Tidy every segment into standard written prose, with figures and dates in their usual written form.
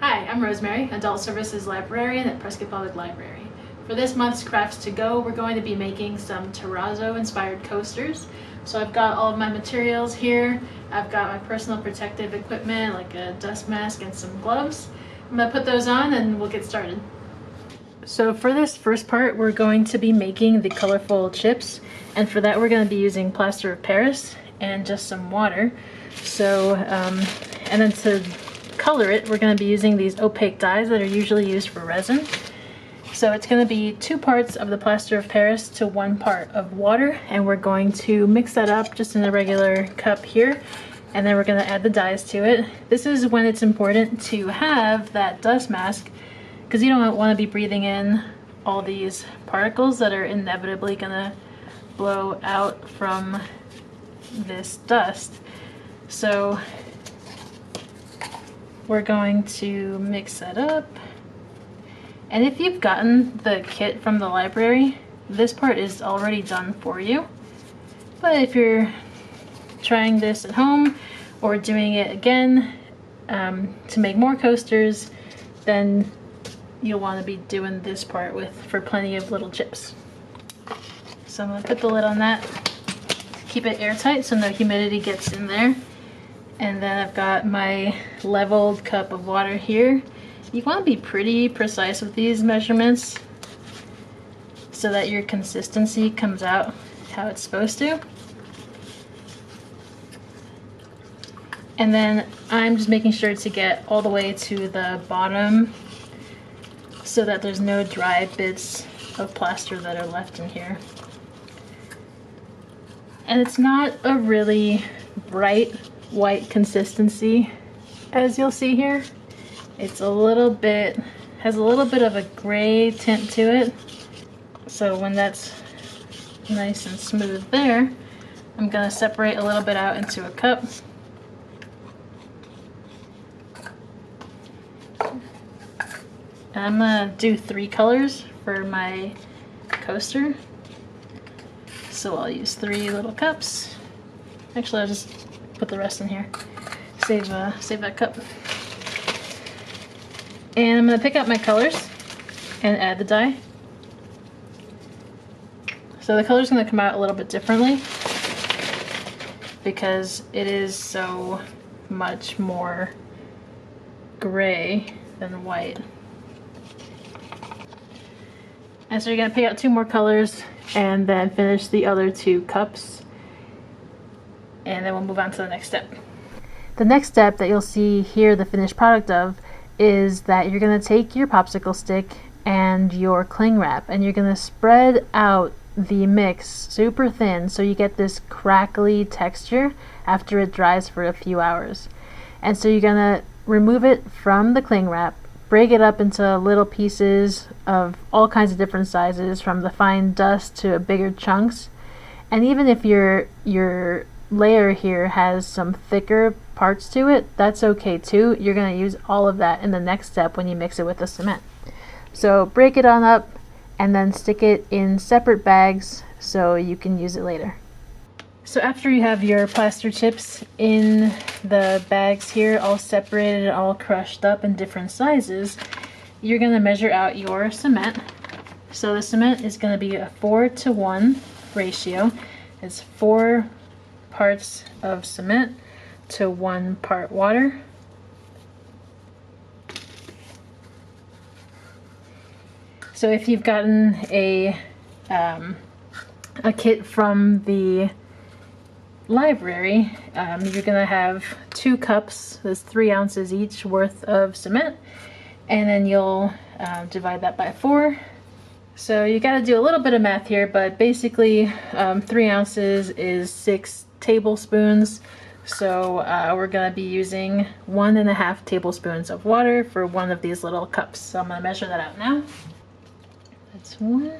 Hi, I'm Rosemary, Adult Services Librarian at Prescott Public Library. For this month's Crafts to Go, we're going to be making some Terrazzo inspired coasters. So I've got all of my materials here. I've got my personal protective equipment like a dust mask and some gloves. I'm going to put those on and we'll get started. So for this first part, we're going to be making the colorful chips, and for that we're going to be using plaster of Paris and just some water. So, and then to color it, we're going to be using these opaque dyes that are usually used for resin. So it's going to be 2 parts of the plaster of Paris to 1 part of water, and we're going to mix that up just in a regular cup here, and then we're going to add the dyes to it. This is when it's important to have that dust mask, because you don't want to be breathing in all these particles that are inevitably going to blow out from this dust. So we're going to mix that up. And if you've gotten the kit from the library, this part is already done for you. But if you're trying this at home or doing it again to make more coasters, then you'll want to be doing this part for plenty of little chips. So I'm going to put the lid on that, keep it airtight so no humidity gets in there. And then I've got my leveled cup of water here. You want to be pretty precise with these measurements so that your consistency comes out how it's supposed to. And then I'm just making sure to get all the way to the bottom so that there's no dry bits of plaster that are left in here. And it's not a really bright white consistency, as you'll see here. It's a little bit, has a little bit of a gray tint to it. So when that's nice and smooth there, I'm gonna separate a little bit out into a cup. And I'm gonna do 3 colors for my coaster. So I'll use 3 little cups. Actually, I'll just put the rest in here. Save that cup. And I'm gonna pick out my colors and add the dye. So the color's gonna come out a little bit differently because it is so much more gray than white. And so you're gonna pick out 2 more colors and then finish the other 2 cups. And then we'll move on to the next step. The next step that you'll see here the finished product of is that you're gonna take your popsicle stick and your cling wrap and you're gonna spread out the mix super thin so you get this crackly texture after it dries for a few hours. And so you're gonna remove it from the cling wrap, break it up into little pieces of all kinds of different sizes, from the fine dust to bigger chunks. And even if your layer here has some thicker parts to it, that's okay too. You're going to use all of that in the next step when you mix it with the cement. So break it on up and then stick it in separate bags so you can use it later. So after you have your plaster chips in the bags here, all separated, all crushed up in different sizes, you're going to measure out your cement. So the cement is going to be a 4-to-1 ratio. It's 4 parts of cement to 1 part water. So if you've gotten a kit from the library, you're gonna have 2 cups, that's 3 ounces each worth of cement, and then you'll divide that by 4. So you got to do a little bit of math here, but basically 3 ounces is 6 tablespoons. So we're going to be using 1.5 tablespoons of water for 1 of these little cups. So I'm going to measure that out now. That's 1.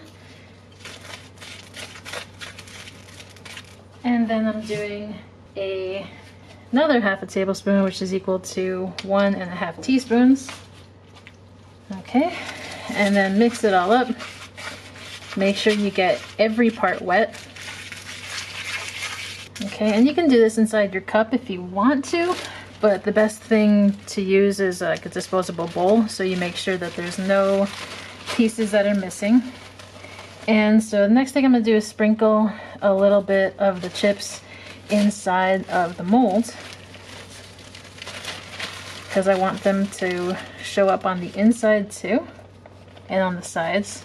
And then I'm doing another 1/2 tablespoon, which is equal to 1.5 teaspoons. Okay, and then mix it all up. Make sure you get every part wet. Okay, and you can do this inside your cup if you want to, But the best thing to use is like a disposable bowl, so you make sure that there's no pieces that are missing. And so the next thing I'm going to do is sprinkle a little bit of the chips inside of the mold, because I want them to show up on the inside too and on the sides.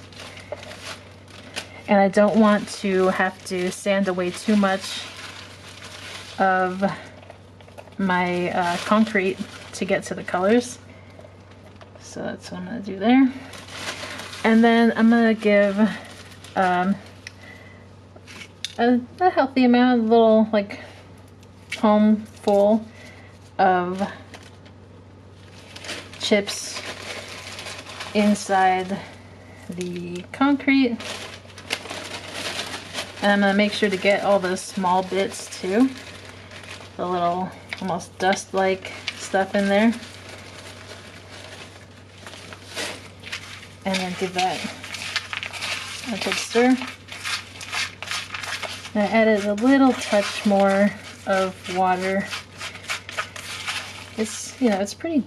And I don't want to have to sand away too much of my concrete to get to the colors. So that's what I'm going to do there. And then I'm going to give a healthy amount, a little like palm full of chips inside the concrete. And I'm going to make sure to get all the small bits too, the little almost dust-like stuff in there, and then give that a good stir. And I added a little touch more of water. It's, you know, it's pretty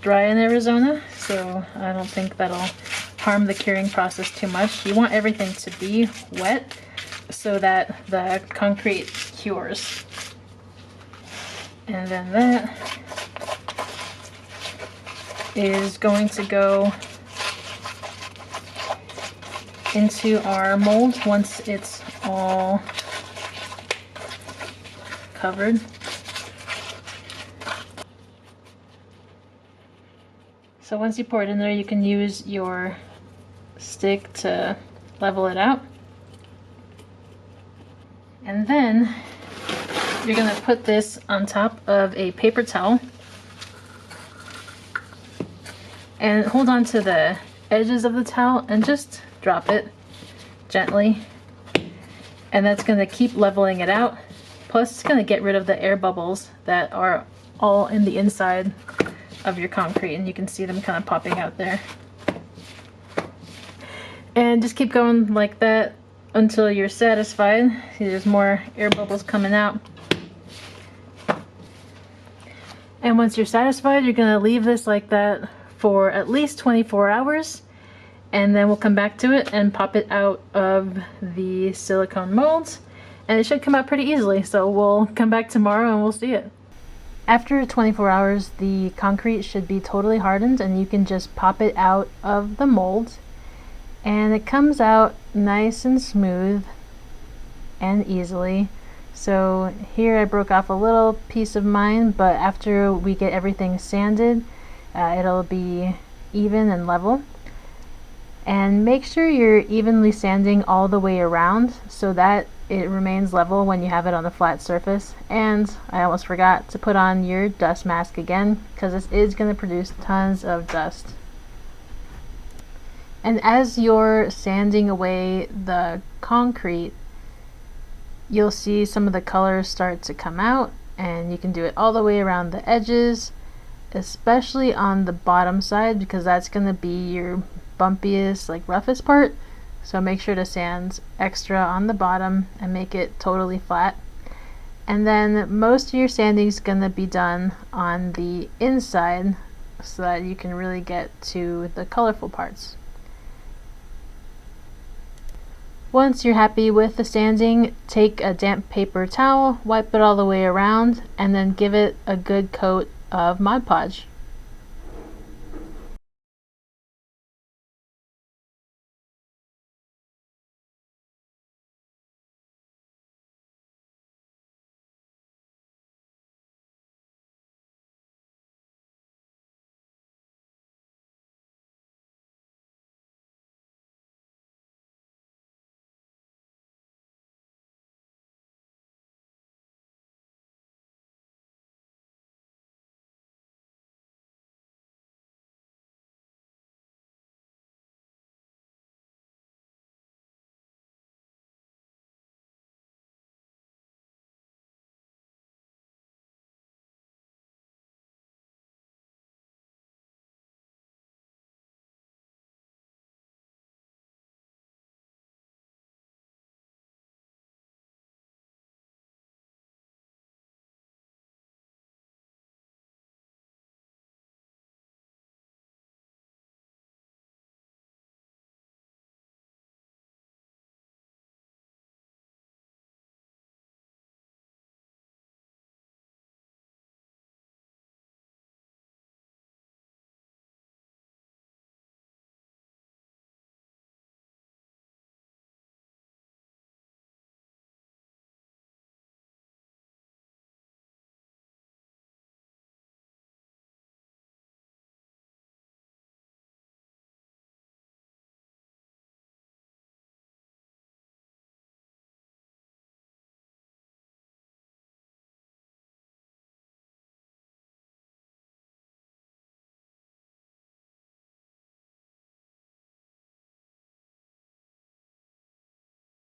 dry in Arizona, so I don't think that'll harm the curing process too much. You want everything to be wet so that the concrete cures. And then that is going to go into our mold once it's all covered. So once you pour it in there, you can use your stick to level it out. And then you're going to put this on top of a paper towel and hold on to the edges of the towel and just drop it gently. And that's going to keep leveling it out. Plus it's going to get rid of the air bubbles that are all in the inside of your concrete, and you can see them kind of popping out there. And just keep going like that until you're satisfied. See, there's more air bubbles coming out. And once you're satisfied, you're going to leave this like that for at least 24 hours. And then we'll come back to it and pop it out of the silicone molds. And it should come out pretty easily. So we'll come back tomorrow and we'll see it. After 24 hours, the concrete should be totally hardened and you can just pop it out of the mold. And it comes out nice and smooth and easily. So here I broke off a little piece of mine, but after we get everything sanded, it'll be even and level. And make sure you're evenly sanding all the way around so that it remains level when you have it on a flat surface. And I almost forgot to put on your dust mask again, because this is going to produce tons of dust. And as you're sanding away the concrete, you'll see some of the colors start to come out, and you can do it all the way around the edges, especially on the bottom side, because that's going to be your bumpiest, like roughest part. So make sure to sand extra on the bottom and make it totally flat. And then most of your sanding is going to be done on the inside so that you can really get to the colorful parts. Once you're happy with the sanding, take a damp paper towel, wipe it all the way around, and then give it a good coat of Mod Podge.